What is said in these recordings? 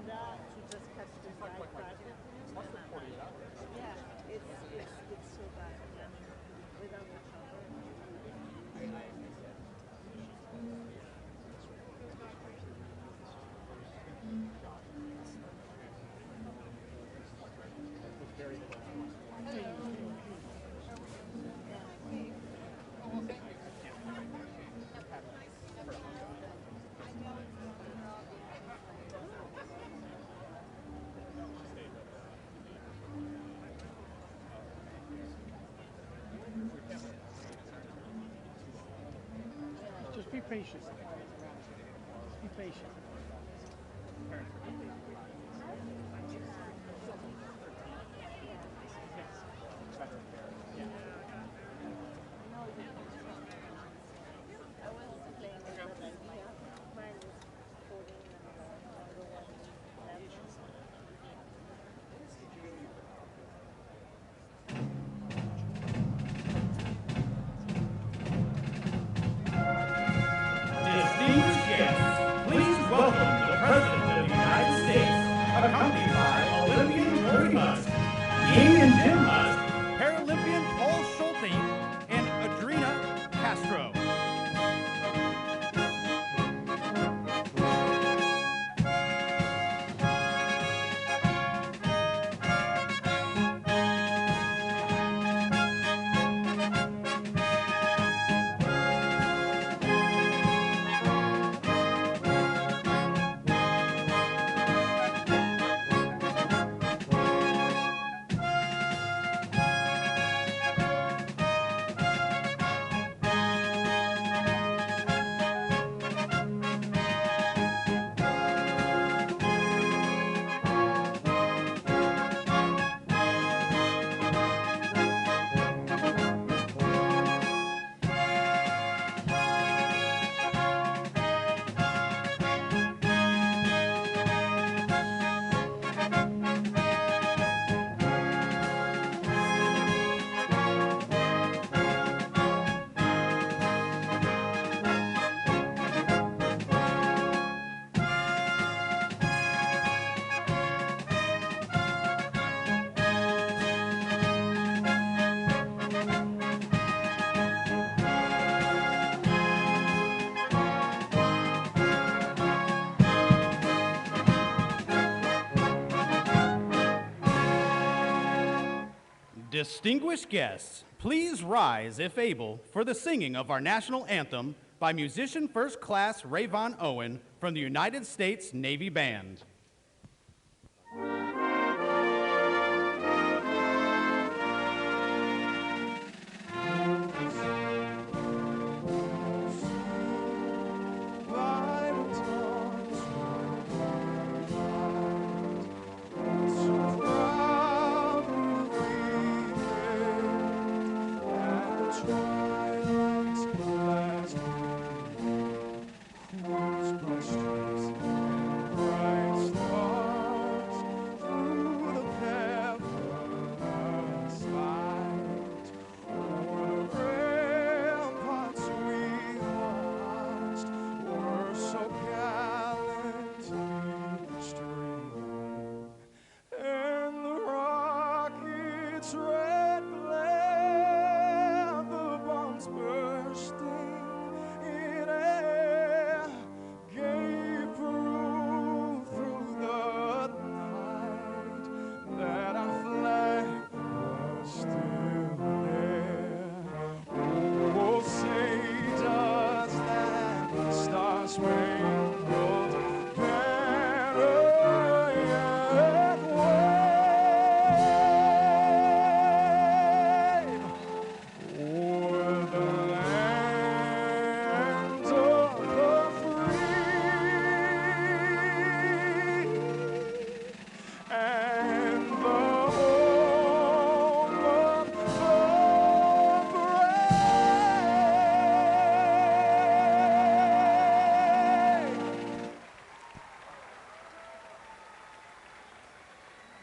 to just catch this guy crashing. Yeah, it's so bad. Yeah. Without the chopper. Just be patient. Be patient. Accompanied by Olympian Tori Musk, Ying and Jim Musk, Paralympian Paul Schulte, and Adrina Castro. Distinguished guests, please rise, if able, for the singing of our national anthem by musician First Class Rayvon Owen from the United States Navy Band.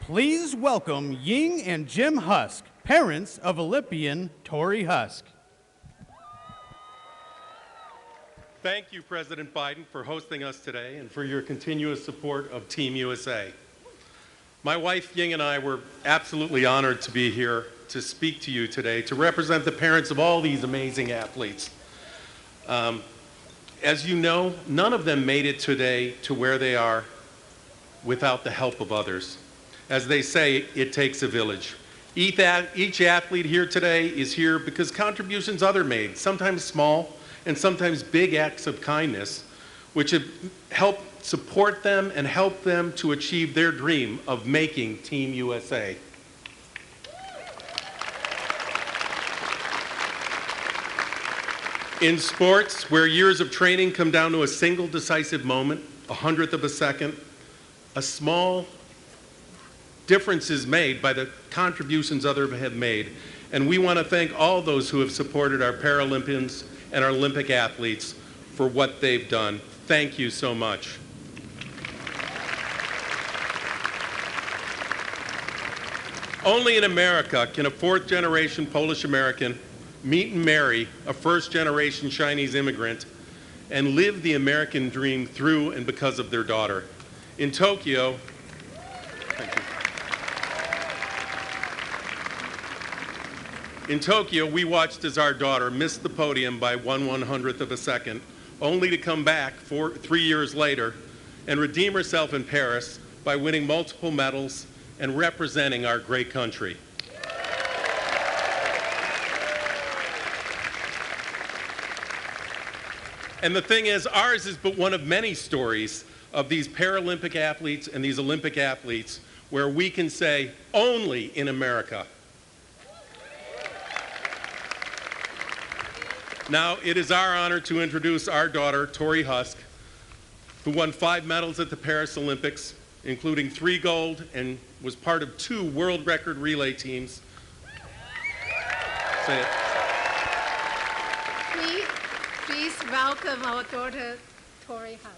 Please welcome Ying and Jim Husk, parents of Olympian Tori Husk. Thank you, President Biden, for hosting us today and for your continuous support of Team USA. My wife Ying and I were absolutely honored to be here to speak to you today, to represent the parents of all these amazing athletes. As you know, none of them made it today to where they are without the help of others. As they say, it takes a village. Each athlete here today is here because contributions others made, sometimes small and sometimes big acts of kindness, which have helped support them and help them to achieve their dream of making Team USA. In sports, where years of training come down to a single decisive moment, a hundredth of a second, a small difference is made by the contributions others have made. And we want to thank all those who have supported our Paralympians and our Olympic athletes for what they've done. Thank you so much. Only in America can a fourth-generation Polish-American meet and marry a first-generation Chinese immigrant and live the American dream through and because of their daughter. In Tokyo, thank you. In Tokyo, we watched as our daughter missed the podium by 1/100th of a second, only to come back 3 years later and redeem herself in Paris by winning multiple medals and representing our great country. And the thing is, ours is but one of many stories of these Paralympic athletes and these Olympic athletes where we can say, only in America. Now, it is our honor to introduce our daughter, Tori Husk, who won 5 medals at the Paris Olympics, including 3 gold, and was part of 2 world record relay teams. Say it. Please welcome our daughter, Tori Husk.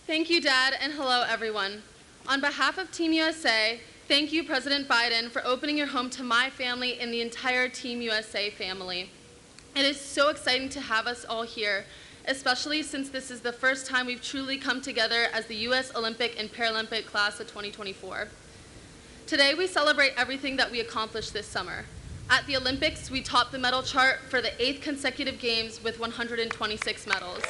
Thank you, Dad, and hello, everyone. On behalf of Team USA, thank you, President Biden, for opening your home to my family and the entire Team USA family. It is so exciting to have us all here, especially since this is the first time we've truly come together as the U.S. Olympic and Paralympic class of 2024. Today, we celebrate everything that we accomplished this summer. At the Olympics, we topped the medal chart for the 8th consecutive games with 126 medals.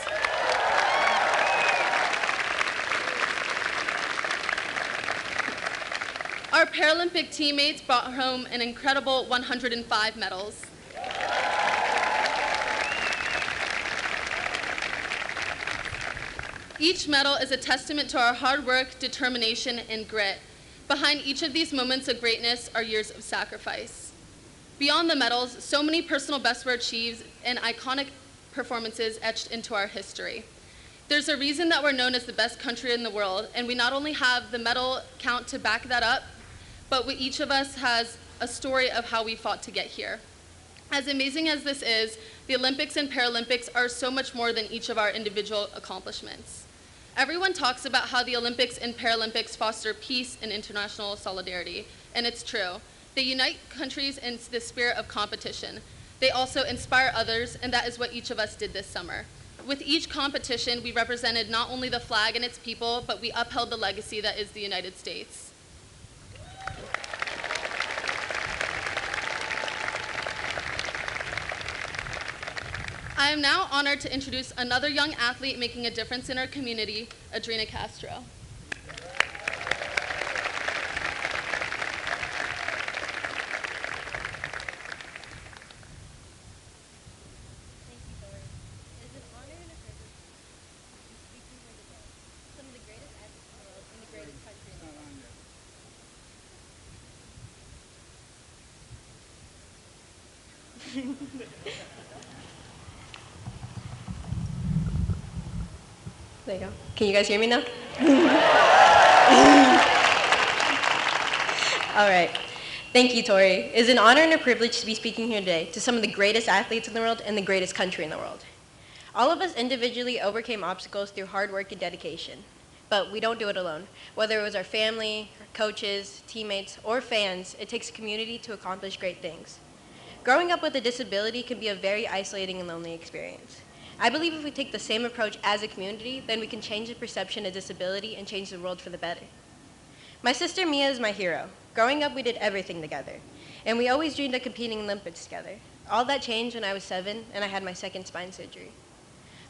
Our Paralympic teammates brought home an incredible 105 medals. Each medal is a testament to our hard work, determination, and grit. Behind each of these moments of greatness are years of sacrifice. Beyond the medals, so many personal bests were achieved and iconic performances etched into our history. There's a reason that we're known as the best country in the world, and we not only have the medal count to back that up, but each of us has a story of how we fought to get here. As amazing as this is, the Olympics and Paralympics are so much more than each of our individual accomplishments. Everyone talks about how the Olympics and Paralympics foster peace and international solidarity, and it's true. They unite countries in the spirit of competition. They also inspire others, and that is what each of us did this summer. With each competition, we represented not only the flag and its people, but we upheld the legacy that is the United States. I am now honored to introduce another young athlete making a difference in our community, Adrina Castro. There you go. Can you guys hear me now? All right. Thank you, Tori. It is an honor and a privilege to be speaking here today to some of the greatest athletes in the world and the greatest country in the world. All of us individually overcame obstacles through hard work and dedication. But we don't do it alone. Whether it was our family, coaches, teammates, or fans, it takes a community to accomplish great things. Growing up with a disability can be a very isolating and lonely experience. I believe if we take the same approach as a community, then we can change the perception of disability and change the world for the better. My sister Mia is my hero. Growing up, we did everything together, and we always dreamed of competing in Olympics together. All that changed when I was 7 and I had my second spine surgery.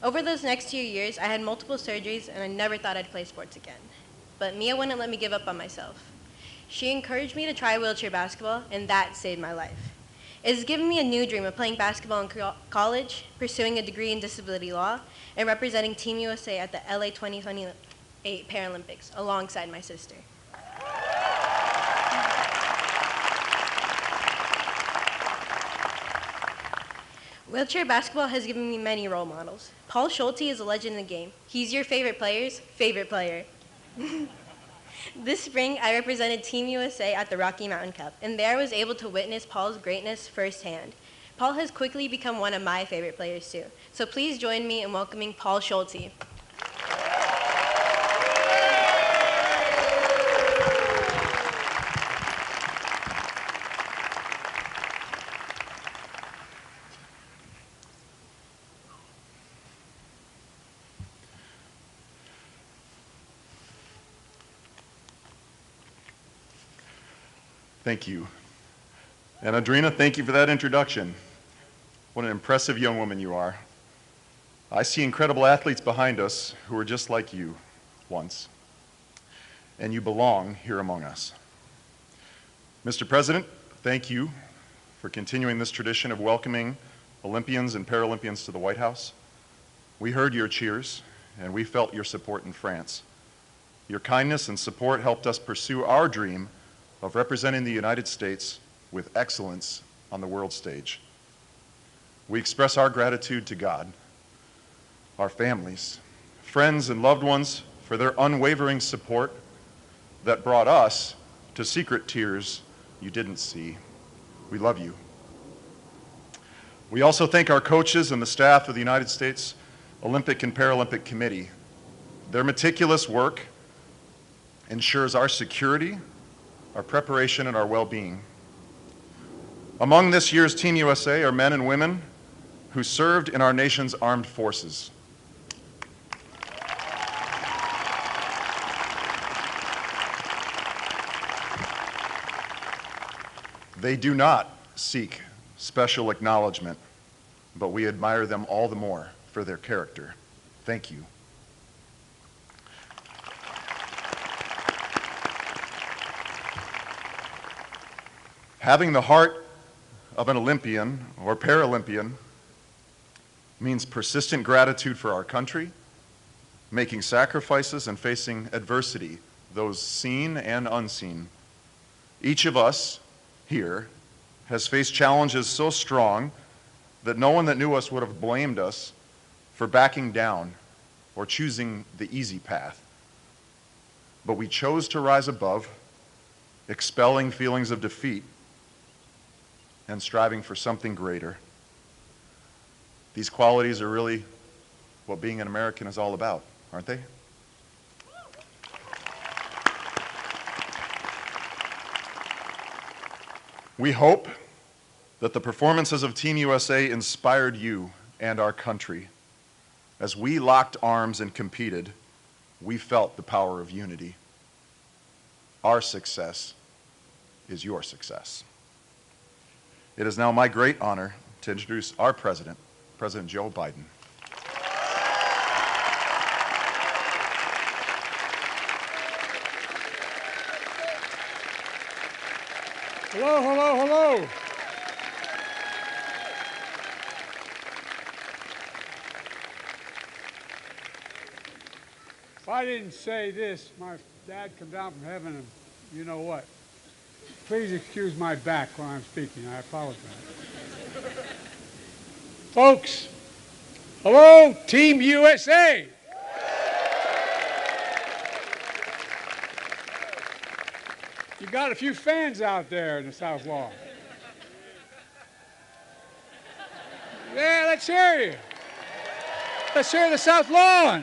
Over those next 2 years, I had multiple surgeries and I never thought I'd play sports again. But Mia wouldn't let me give up on myself. She encouraged me to try wheelchair basketball, and that saved my life. It has given me a new dream of playing basketball in college, pursuing a degree in disability law, and representing Team USA at the LA 2028 Paralympics alongside my sister. Wheelchair basketball has given me many role models. Paul Schulte is a legend in the game. He's your favorite player's favorite player. This spring, I represented Team USA at the Rocky Mountain Cup, and there I was able to witness Paul's greatness firsthand. Paul has quickly become one of my favorite players too. So please join me in welcoming Paul Schulte. Thank you. And Adrina, thank you for that introduction. What an impressive young woman you are. I see incredible athletes behind us who are just like you once, and you belong here among us. Mr. President, thank you for continuing this tradition of welcoming Olympians and Paralympians to the White House. We heard your cheers, and we felt your support in France. Your kindness and support helped us pursue our dream of representing the United States with excellence on the world stage. We express our gratitude to God, our families, friends, and loved ones for their unwavering support that brought us to secret tears you didn't see. We love you. We also thank our coaches and the staff of the United States Olympic and Paralympic Committee. Their meticulous work ensures our security, our preparation, and our well-being. Among this year's Team USA are men and women who served in our nation's armed forces. They do not seek special acknowledgement, but we admire them all the more for their character. Thank you. Having the heart of an Olympian or Paralympian means persistent gratitude for our country, making sacrifices and facing adversity, those seen and unseen. Each of us here has faced challenges so strong that no one that knew us would have blamed us for backing down or choosing the easy path. But we chose to rise above, expelling feelings of defeat and striving for something greater. These qualities are really what being an American is all about, aren't they? We hope that the performances of Team USA inspired you and our country. As we locked arms and competed, we felt the power of unity. Our success is your success. It is now my great honor to introduce our president, President Joe Biden. Hello, hello, hello. If I didn't say this, my dad come down from heaven and you know what. Please excuse my back when I'm speaking. I apologize. Folks, hello, Team USA. You got a few fans out there in the South Lawn. Yeah, let's hear you. Let's hear the South Lawn.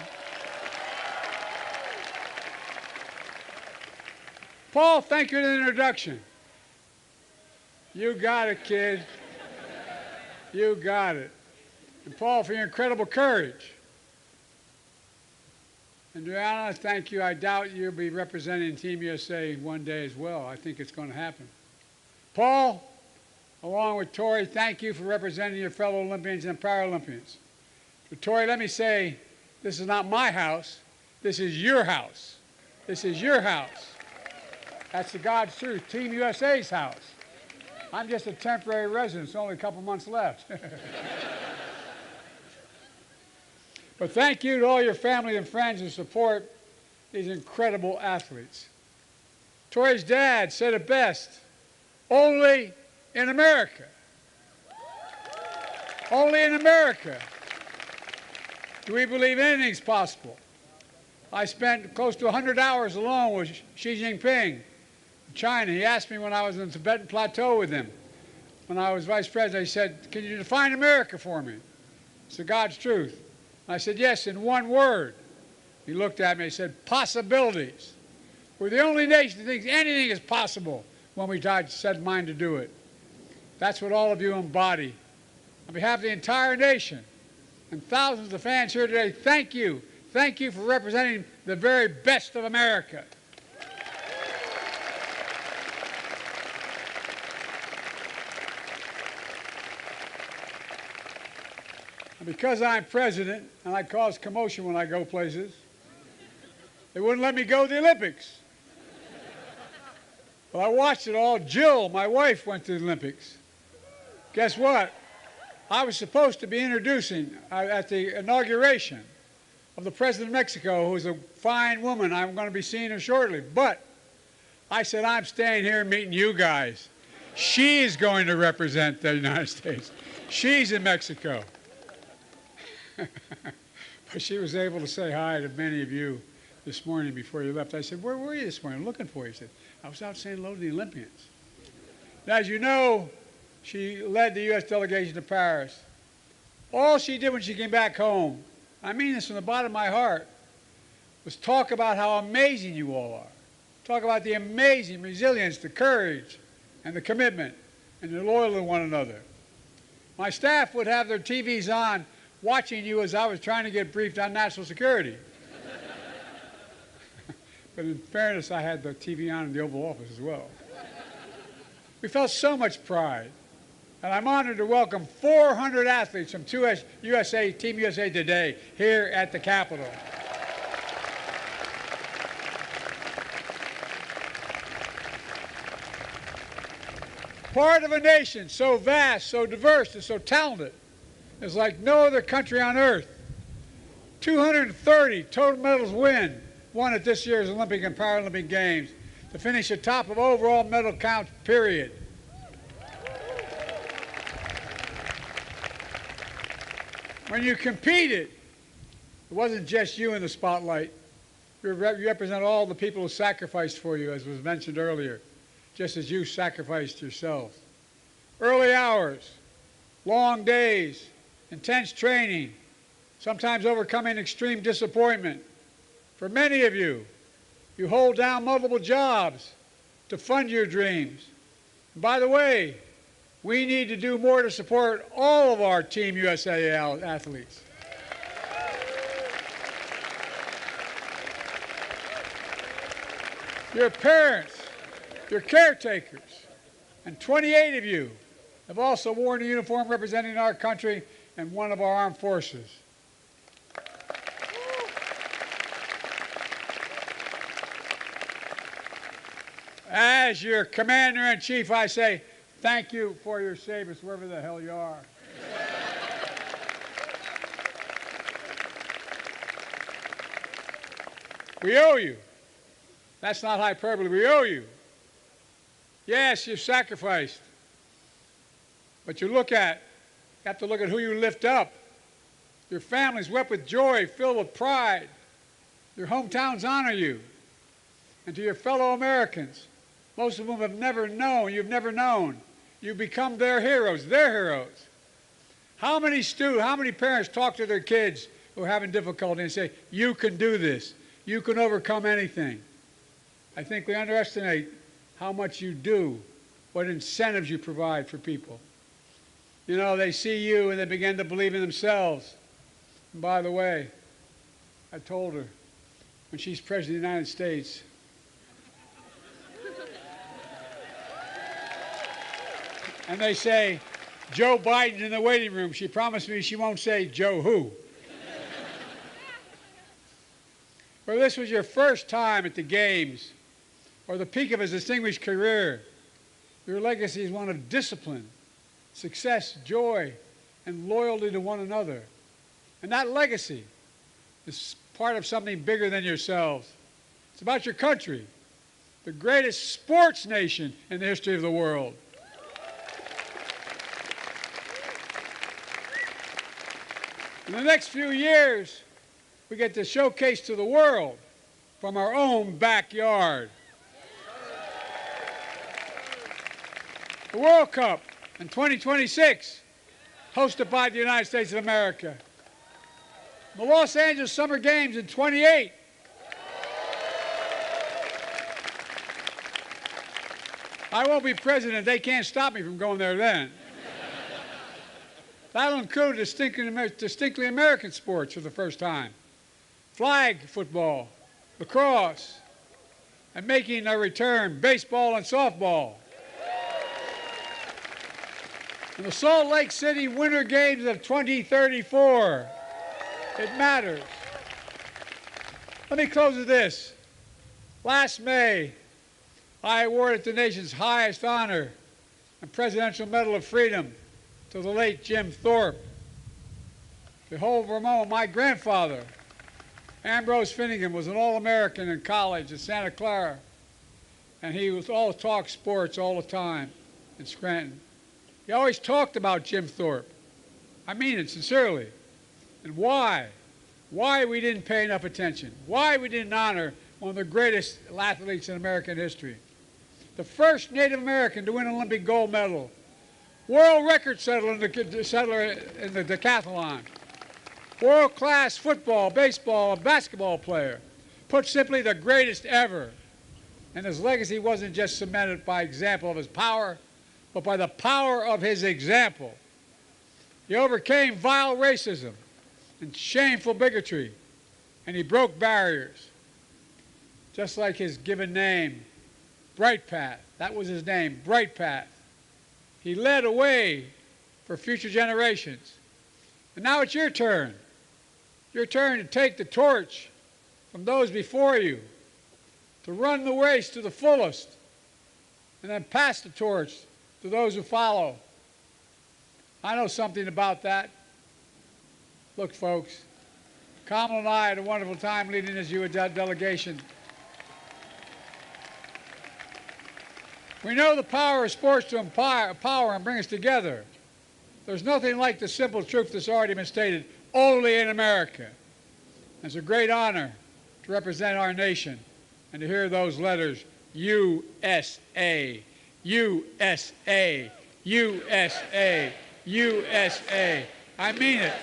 Paul, thank you for the introduction. You got it, kid. You got it. And Paul, for your incredible courage. And Juliana, thank you. I doubt you'll be representing Team USA one day as well. I think it's going to happen. Paul, along with Tori, thank you for representing your fellow Olympians and Paralympians. But Tori, let me say, this is not my house. This is your house. This is your house. That's the God's truth. Team USA's house. I'm just a temporary resident. It's only a couple months left. But thank you to all your family and friends who support these incredible athletes. Tori's dad said it best, only in America. Only in America do we believe anything's possible. I spent close to 100 hours alone with Xi Jinping in China. He asked me when I was in the Tibetan Plateau with him, when I was vice president, he said, can you define America for me? It's the God's truth. I said, yes, in one word. He looked at me and said, possibilities. We're the only nation that thinks anything is possible when we set mind to do it. That's what all of you embody. On behalf of the entire nation and thousands of fans here today, thank you. Thank you for representing the very best of America. And because I'm president and I cause commotion when I go places, they wouldn't let me go to the Olympics. Well, I watched it all. Jill, my wife, went to the Olympics. Guess what? I was supposed to be introducing at the inauguration of the President of Mexico, who's a fine woman. I'm going to be seeing her shortly. But I said, I'm staying here and meeting you guys. She's going to represent the United States. She's in Mexico. But she was able to say hi to many of you this morning before you left. I said, where were you this morning? I'm looking for you. He said, I was out saying hello to the Olympians. Now, as you know, she led the U.S. delegation to Paris. All she did when she came back home, I mean this from the bottom of my heart, was talk about how amazing you all are. Talk about the amazing resilience, the courage, and the commitment, and the loyalty to one another. My staff would have their TVs on watching you as I was trying to get briefed on national security. But in fairness, I had the TV on in the Oval Office as well. We felt so much pride. And I'm honored to welcome 400 athletes from Team USA today here at the Capitol. Part of a nation so vast, so diverse, and so talented is like no other country on earth. 230 total medals won at this year's Olympic and Paralympic Games to finish atop of overall medal count, period. When you competed, it wasn't just you in the spotlight. You represent all the people who sacrificed for you, as was mentioned earlier, just as you sacrificed yourselves. Early hours, long days, intense training, sometimes overcoming extreme disappointment. For many of you, you hold down multiple jobs to fund your dreams. And by the way, we need to do more to support all of our Team USA athletes. Your parents, your caretakers, and 28 of you have also worn a uniform representing our country and one of our armed forces. As your commander-in-chief, I say, thank you for your service, wherever the hell you are. We owe you. That's not hyperbole. We owe you. Yes, you sacrificed. But you have to look at who you lift up. Your families wept with joy, filled with pride. Your hometowns honor you. And to your fellow Americans, most of whom have never known, you've never known, you've become their heroes, How many parents talk to their kids who are having difficulty and say, you can do this, you can overcome anything? I think we underestimate how much you do, what incentives you provide for people. You know, they see you and they begin to believe in themselves. And by the way, I told her, when she's President of the United States, and they say, Joe Biden in the waiting room, she promised me she won't say Joe who. Well, this was your first time at the Games, or the peak of his distinguished career. Your legacy is one of discipline, success, joy, and loyalty to one another. And that legacy is part of something bigger than yourselves. It's about your country, the greatest sports nation in the history of the world. In the next few years, we get to showcase to the world from our own backyard. The World Cup in 2026, hosted by the United States of America. The Los Angeles Summer Games in 28. I won't be president. They can't stop me from going there then. That'll include distinctly American sports for the first time. Flag football, lacrosse, and making a return, baseball and softball. And the Salt Lake City Winter Games of 2034. It matters. Let me close with this. Last May, I awarded the nation's highest honor, the Presidential Medal of Freedom, to the late Jim Thorpe. Behold, for a moment, my grandfather, Ambrose Finnegan, was an All-American in college at Santa Clara, and he was all talk sports all the time in Scranton. He always talked about Jim Thorpe. I mean it sincerely. And why we didn't pay enough attention, why we didn't honor one of the greatest athletes in American history. The first Native American to win an Olympic gold medal, world record settler in the decathlon, world-class football, baseball, and basketball player. Put simply, the greatest ever. And his legacy wasn't just cemented by example of his power, but by the power of his example. He overcame vile racism and shameful bigotry, and he broke barriers. Just like his given name, Bright Path. That was his name, Bright Path. He led a way for future generations. And now it's your turn. Your turn to take the torch from those before you, to run the race to the fullest, and then pass the torch to those who follow. I know something about that. Look, folks, Kamal and I had a wonderful time leading this U.S. delegation. We know the power of sports to empower and bring us together. There's nothing like the simple truth that's already been stated, only in America. It's a great honor to represent our nation and to hear those letters, USA, USA, USA, USA. I mean it.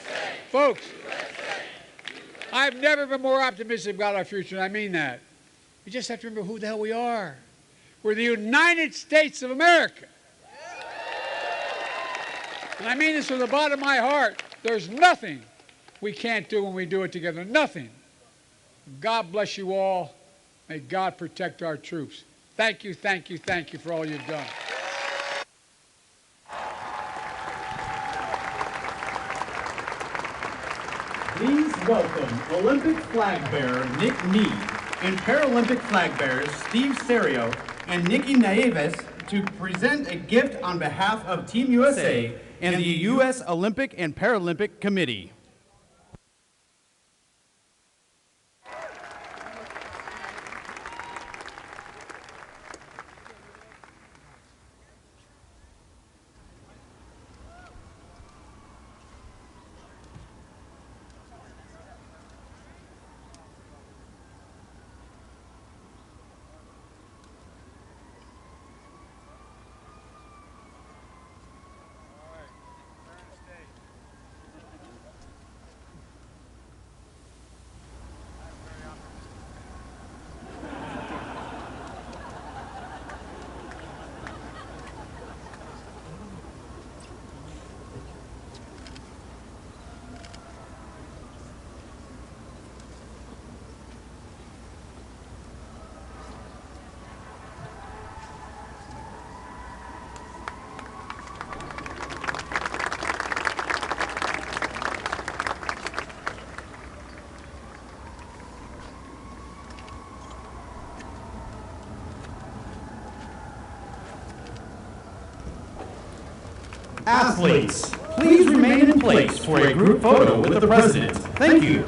Folks, I've never been more optimistic about our future, and I mean that. We just have to remember who the hell we are. We're the United States of America. And I mean this from the bottom of my heart. There's nothing we can't do when we do it together. Nothing. God bless you all. May God protect our troops. Thank you, thank you, thank you for all you've done. Please welcome Olympic flag bearer Nick Mead and Paralympic flag bearers Steve Serio and Nikki Nieves to present a gift on behalf of Team USA and the U.S. Olympic and Paralympic Committee. Athletes, please remain in place for a group photo with the President. Thank you.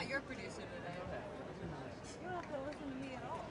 not your producer today. You don't have to listen to me at all.